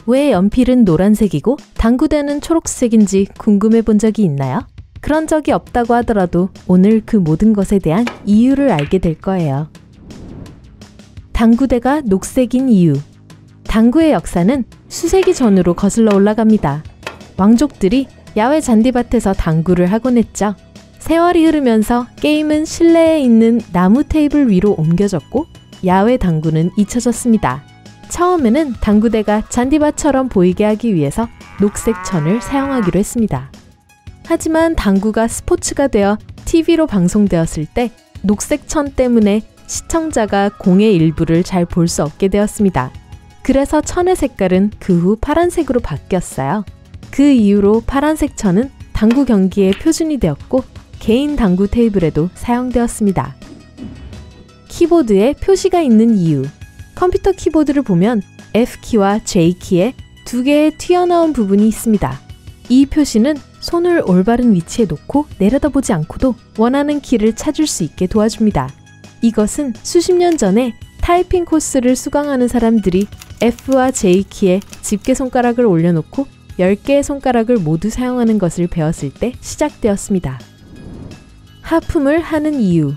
왜 연필은 노란색이고 당구대는 초록색인지 궁금해 본 적이 있나요? 그런 적이 없다고 하더라도 오늘 그 모든 것에 대한 이유를 알게 될 거예요. 당구대가 녹색인 이유. 당구의 역사는 수세기 전으로 거슬러 올라갑니다. 왕족들이 야외 잔디밭에서 당구를 하곤 했죠. 세월이 흐르면서 게임은 실내에 있는 나무 테이블 위로 옮겨졌고 야외 당구는 잊혀졌습니다. 처음에는 당구대가 잔디밭처럼 보이게 하기 위해서 녹색 천을 사용하기로 했습니다. 하지만 당구가 스포츠가 되어 TV로 방송되었을 때 녹색 천 때문에 시청자가 공의 일부를 잘 볼 수 없게 되었습니다. 그래서 천의 색깔은 그 후 파란색으로 바뀌었어요. 그 이후로 파란색 천은 당구 경기의 표준이 되었고 개인 당구 테이블에도 사용되었습니다. 키보드에 표시가 있는 이유. 컴퓨터 키보드를 보면 F키와 J키에 두 개의 튀어나온 부분이 있습니다. 이 표시는 손을 올바른 위치에 놓고 내려다보지 않고도 원하는 키를 찾을 수 있게 도와줍니다. 이것은 수십 년 전에 타이핑 코스를 수강하는 사람들이 F와 J키에 집게 손가락을 올려놓고 10개의 손가락을 모두 사용하는 것을 배웠을 때 시작되었습니다. 하품을 하는 이유.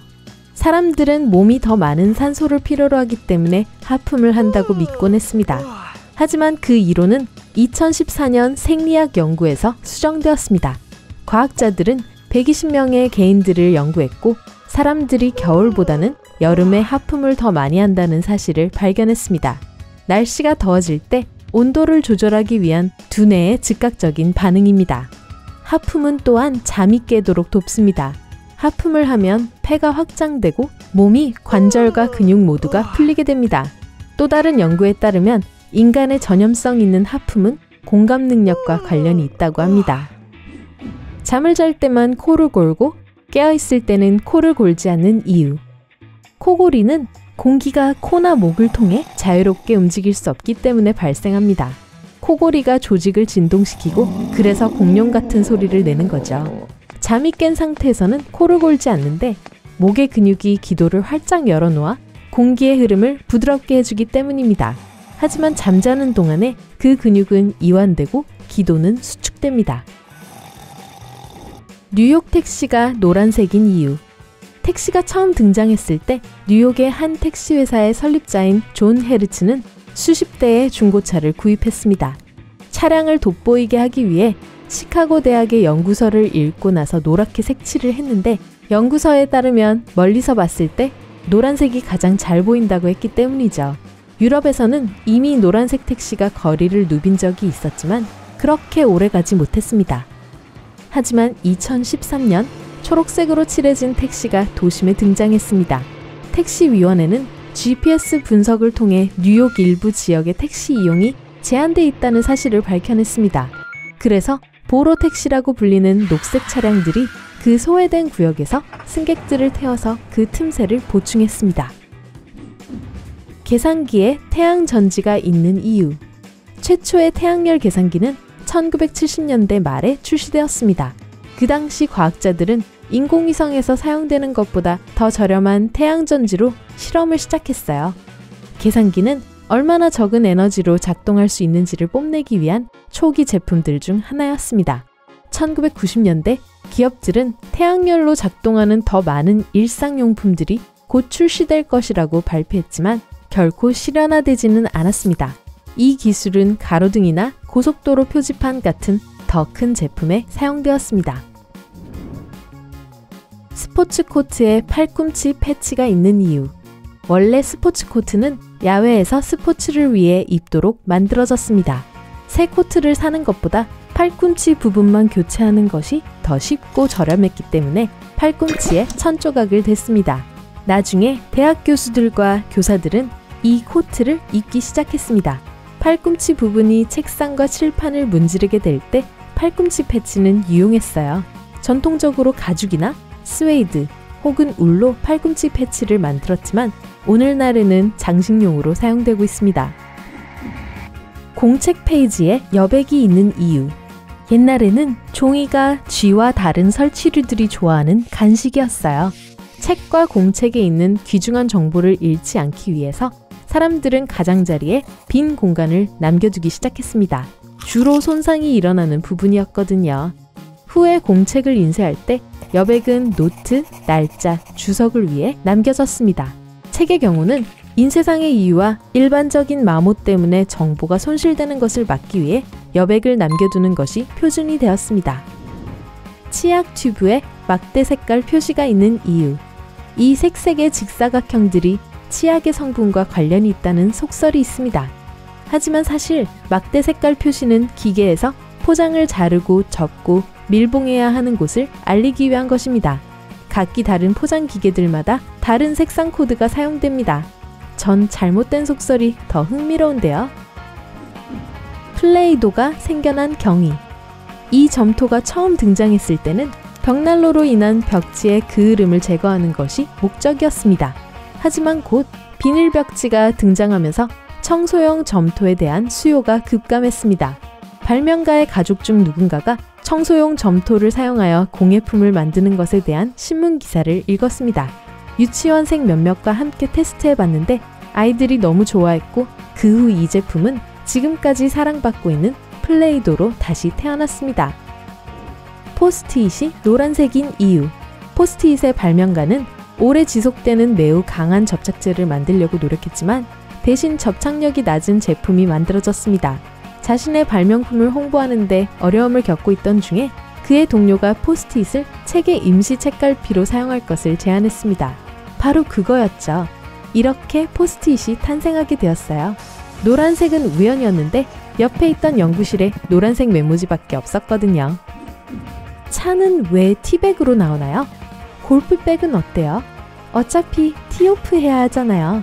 사람들은 몸이 더 많은 산소를 필요로 하기 때문에 하품을 한다고 믿곤 했습니다. 하지만 그 이론은 2014년 생리학 연구에서 수정되었습니다. 과학자들은 120명의 개인들을 연구했고 사람들이 겨울보다는 여름에 하품을 더 많이 한다는 사실을 발견했습니다. 날씨가 더워질 때 온도를 조절하기 위한 두뇌의 즉각적인 반응입니다. 하품은 또한 잠이 깨도록 돕습니다. 하품을 하면 폐가 확장되고 몸이 관절과 근육 모두가 풀리게 됩니다. 또 다른 연구에 따르면 인간의 전염성 있는 하품은 공감 능력과 관련이 있다고 합니다. 잠을 잘 때만 코를 골고 깨어있을 때는 코를 골지 않는 이유. 코골이는 공기가 코나 목을 통해 자유롭게 움직일 수 없기 때문에 발생합니다. 코골이가 조직을 진동시키고 그래서 공룡 같은 소리를 내는 거죠. 잠이 깬 상태에서는 코를 골지 않는데 목의 근육이 기도를 활짝 열어놓아 공기의 흐름을 부드럽게 해주기 때문입니다. 하지만 잠자는 동안에 그 근육은 이완되고 기도는 수축됩니다. 뉴욕 택시가 노란색인 이유. 택시가 처음 등장했을 때 뉴욕의 한 택시 회사의 설립자인 존 헤르츠는 수십 대의 중고차를 구입했습니다. 차량을 돋보이게 하기 위해 시카고 대학의 연구서를 읽고 나서 노랗게 색칠을 했는데 연구서에 따르면 멀리서 봤을 때 노란색이 가장 잘 보인다고 했기 때문이죠. 유럽에서는 이미 노란색 택시가 거리를 누빈 적이 있었지만 그렇게 오래 가지 못했습니다. 하지만 2013년 초록색으로 칠해진 택시가 도심에 등장했습니다. 택시위원회는 GPS 분석을 통해 뉴욕 일부 지역의 택시 이용이 제한돼 있다는 사실을 밝혀냈습니다. 그래서 보로 택시라고 불리는 녹색 차량들이 그 소외된 구역에서 승객들을 태워서 그 틈새를 보충했습니다. 계산기에 태양 전지가 있는 이유. 최초의 태양열 계산기는 1970년대 말에 출시되었습니다. 그 당시 과학자들은 인공위성에서 사용되는 것보다 더 저렴한 태양전지로 실험을 시작했어요. 계산기는 얼마나 적은 에너지로 작동할 수 있는지를 뽐내기 위한 초기 제품들 중 하나였습니다. 1990년대 기업들은 태양열로 작동하는 더 많은 일상용품들이 곧 출시될 것이라고 발표했지만 결코 실현화되지는 않았습니다. 이 기술은 가로등이나 고속도로 표지판 같은 더 큰 제품에 사용되었습니다. 스포츠 코트에 팔꿈치 패치가 있는 이유. 원래 스포츠 코트는 야외에서 스포츠를 위해 입도록 만들어졌습니다. 새 코트를 사는 것보다 팔꿈치 부분만 교체하는 것이 더 쉽고 저렴했기 때문에 팔꿈치에 천조각을 댔습니다. 나중에 대학 교수들과 교사들은 이 코트를 입기 시작했습니다. 팔꿈치 부분이 책상과 칠판을 문지르게 될 때 팔꿈치 패치는 유용했어요. 전통적으로 가죽이나 스웨이드 혹은 울로 팔꿈치 패치를 만들었지만 오늘날에는 장식용으로 사용되고 있습니다. 공책 페이지에 여백이 있는 이유. 옛날에는 종이가 쥐와 다른 설치류들이 좋아하는 간식이었어요. 책과 공책에 있는 귀중한 정보를 잃지 않기 위해서 사람들은 가장자리에 빈 공간을 남겨두기 시작했습니다. 주로 손상이 일어나는 부분이었거든요. 후에 공책을 인쇄할 때 여백은 노트, 날짜, 주석을 위해 남겨졌습니다. 책의 경우는 인쇄상의 이유와 일반적인 마모 때문에 정보가 손실되는 것을 막기 위해 여백을 남겨두는 것이 표준이 되었습니다. 치약 튜브에 막대 색깔 표시가 있는 이유. 이 색색의 직사각형들이 치약의 성분과 관련이 있다는 속설이 있습니다. 하지만 사실 막대 색깔 표시는 기계에서 포장을 자르고 접고 밀봉해야 하는 곳을 알리기 위한 것입니다. 각기 다른 포장 기계들마다 다른 색상 코드가 사용됩니다. 전 잘못된 속설이 더 흥미로운데요. 플레이도가 생겨난 경위. 이 점토가 처음 등장했을 때는 벽난로로 인한 벽지의 그을음을 제거하는 것이 목적이었습니다. 하지만 곧 비닐 벽지가 등장하면서 청소용 점토에 대한 수요가 급감했습니다. 발명가의 가족 중 누군가가 청소용 점토를 사용하여 공예품을 만드는 것에 대한 신문 기사를 읽었습니다. 유치원생 몇몇과 함께 테스트해봤는데 아이들이 너무 좋아했고 그 후 이 제품은 지금까지 사랑받고 있는 플레이도로 다시 태어났습니다. 포스트잇이 노란색인 이유. 포스트잇의 발명가는 오래 지속되는 매우 강한 접착제를 만들려고 노력했지만 대신 접착력이 낮은 제품이 만들어졌습니다. 자신의 발명품을 홍보하는데 어려움을 겪고 있던 중에 그의 동료가 포스트잇을 책의 임시 책갈피로 사용할 것을 제안했습니다. 바로 그거였죠. 이렇게 포스트잇이 탄생하게 되었어요. 노란색은 우연이었는데 옆에 있던 연구실에 노란색 메모지밖에 없었거든요. 차는 왜 티백으로 나오나요? 골프백은 어때요? 어차피 티오프 해야 하잖아요.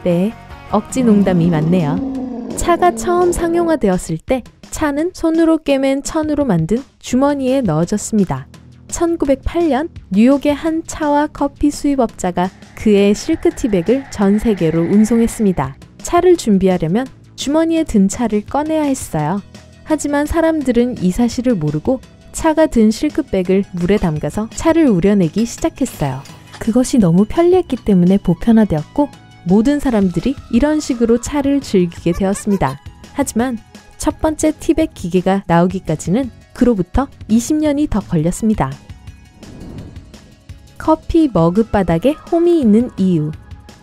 네, 억지 농담이 많네요. 차가 처음 상용화되었을 때 차는 손으로 꿰맨 천으로 만든 주머니에 넣어졌습니다. 1908년 뉴욕의 한 차와 커피 수입업자가 그의 실크티백을 전 세계로 운송했습니다. 차를 준비하려면 주머니에 든 차를 꺼내야 했어요. 하지만 사람들은 이 사실을 모르고 차가 든 실크백을 물에 담가서 차를 우려내기 시작했어요. 그것이 너무 편리했기 때문에 보편화되었고 모든 사람들이 이런 식으로 차를 즐기게 되었습니다. 하지만 첫 번째 티백 기계가 나오기까지는 그로부터 20년이 더 걸렸습니다. 커피 머그바닥에 홈이 있는 이유.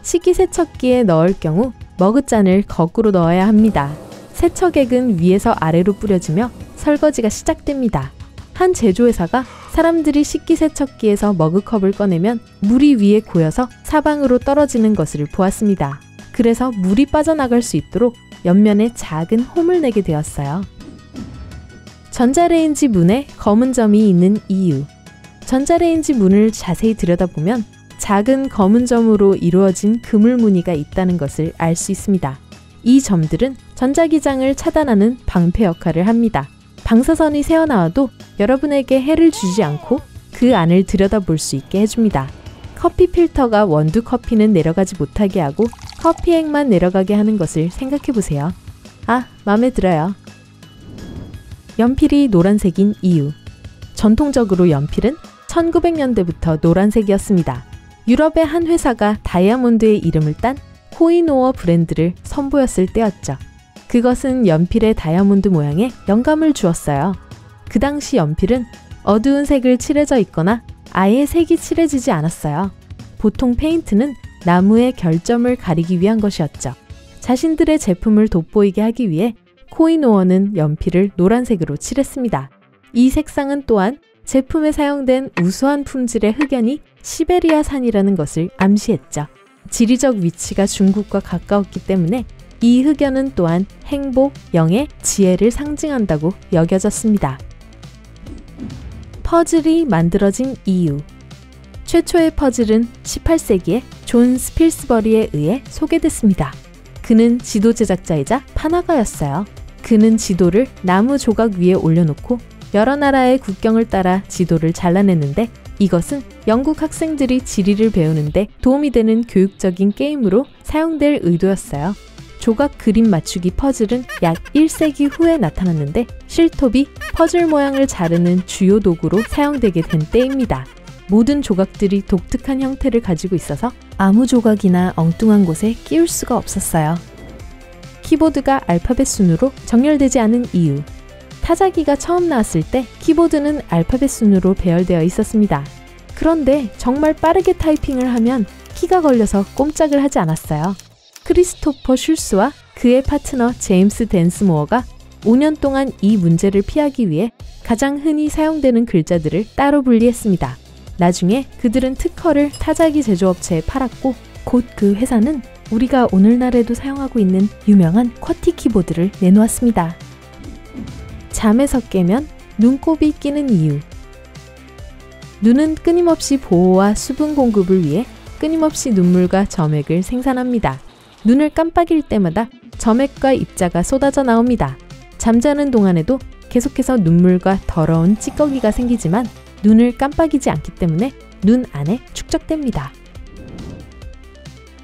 식기세척기에 넣을 경우 머그잔을 거꾸로 넣어야 합니다. 세척액은 위에서 아래로 뿌려지며 설거지가 시작됩니다. 한 제조회사가 사람들이 식기세척기에서 머그컵을 꺼내면 물이 위에 고여서 사방으로 떨어지는 것을 보았습니다. 그래서 물이 빠져나갈 수 있도록 옆면에 작은 홈을 내게 되었어요. 전자레인지 문에 검은 점이 있는 이유. 전자레인지 문을 자세히 들여다보면 작은 검은 점으로 이루어진 그물 무늬가 있다는 것을 알 수 있습니다. 이 점들은 전자기장을 차단하는 방패 역할을 합니다. 방사선이 새어나와도 여러분에게 해를 주지 않고 그 안을 들여다볼 수 있게 해줍니다. 커피 필터가 원두 커피는 내려가지 못하게 하고 커피액만 내려가게 하는 것을 생각해보세요. 아, 마음에 들어요. 연필이 노란색인 이유. 전통적으로 연필은 1900년대부터 노란색이었습니다. 유럽의 한 회사가 다이아몬드의 이름을 딴 코이노어 브랜드를 선보였을 때였죠. 그것은 연필의 다이아몬드 모양에 영감을 주었어요. 그 당시 연필은 어두운 색을 칠해져 있거나 아예 색이 칠해지지 않았어요. 보통 페인트는 나무의 결점을 가리기 위한 것이었죠. 자신들의 제품을 돋보이게 하기 위해 코이노어는 연필을 노란색으로 칠했습니다. 이 색상은 또한 제품에 사용된 우수한 품질의 흑연이 시베리아 산이라는 것을 암시했죠. 지리적 위치가 중국과 가까웠기 때문에 이 흑연은 또한 행복, 영예, 지혜를 상징한다고 여겨졌습니다. 퍼즐이 만들어진 이유. 최초의 퍼즐은 18세기에 존 스필스버리에 의해 소개됐습니다. 그는 지도 제작자이자 판화가였어요. 그는 지도를 나무 조각 위에 올려놓고 여러 나라의 국경을 따라 지도를 잘라냈는데 이것은 영국 학생들이 지리를 배우는데 도움이 되는 교육적인 게임으로 사용될 의도였어요. 조각 그림 맞추기 퍼즐은 약 1세기 후에 나타났는데 실톱이 퍼즐 모양을 자르는 주요 도구로 사용되게 된 때입니다. 모든 조각들이 독특한 형태를 가지고 있어서 아무 조각이나 엉뚱한 곳에 끼울 수가 없었어요. 키보드가 알파벳 순으로 정렬되지 않은 이유. 타자기가 처음 나왔을 때 키보드는 알파벳 순으로 배열되어 있었습니다. 그런데 정말 빠르게 타이핑을 하면 키가 걸려서 꼼짝을 하지 않았어요. 크리스토퍼 슐스와 그의 파트너 제임스 댄스모어가 5년 동안 이 문제를 피하기 위해 가장 흔히 사용되는 글자들을 따로 분리했습니다. 나중에 그들은 특허를 타자기 제조업체에 팔았고 곧 그 회사는 우리가 오늘날에도 사용하고 있는 유명한 쿼티 키보드를 내놓았습니다. 잠에서 깨면 눈곱이 끼는 이유. 눈은 끊임없이 보호와 수분 공급을 위해 끊임없이 눈물과 점액을 생산합니다. 눈을 깜빡일 때마다 점액과 입자가 쏟아져 나옵니다. 잠자는 동안에도 계속해서 눈물과 더러운 찌꺼기가 생기지만 눈을 깜빡이지 않기 때문에 눈 안에 축적됩니다.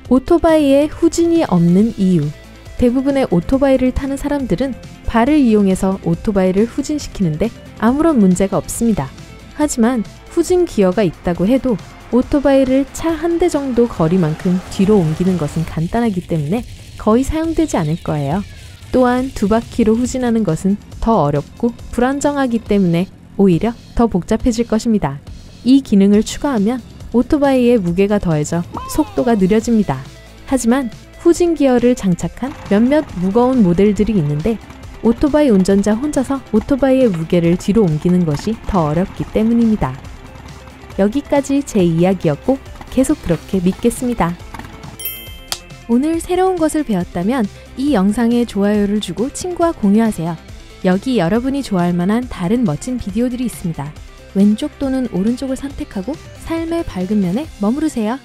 오토바이에 후진이 없는 이유. 대부분의 오토바이를 타는 사람들은 발을 이용해서 오토바이를 후진시키는데 아무런 문제가 없습니다. 하지만 후진 기어가 있다고 해도 오토바이를 차 한 대 정도 거리만큼 뒤로 옮기는 것은 간단하기 때문에 거의 사용되지 않을 거예요. 또한 두 바퀴로 후진하는 것은 더 어렵고 불안정하기 때문에 오히려 더 복잡해질 것입니다. 이 기능을 추가하면 오토바이에 무게가 더해져 속도가 느려집니다. 하지만 후진 기어를 장착한 몇몇 무거운 모델들이 있는데 오토바이 운전자 혼자서 오토바이의 무게를 뒤로 옮기는 것이 더 어렵기 때문입니다. 여기까지 제 이야기였고 계속 그렇게 믿겠습니다. 오늘 새로운 것을 배웠다면 이 영상에 좋아요를 주고 친구와 공유하세요. 여기 여러분이 좋아할 만한 다른 멋진 비디오들이 있습니다. 왼쪽 또는 오른쪽을 선택하고 삶의 밝은 면에 머무르세요.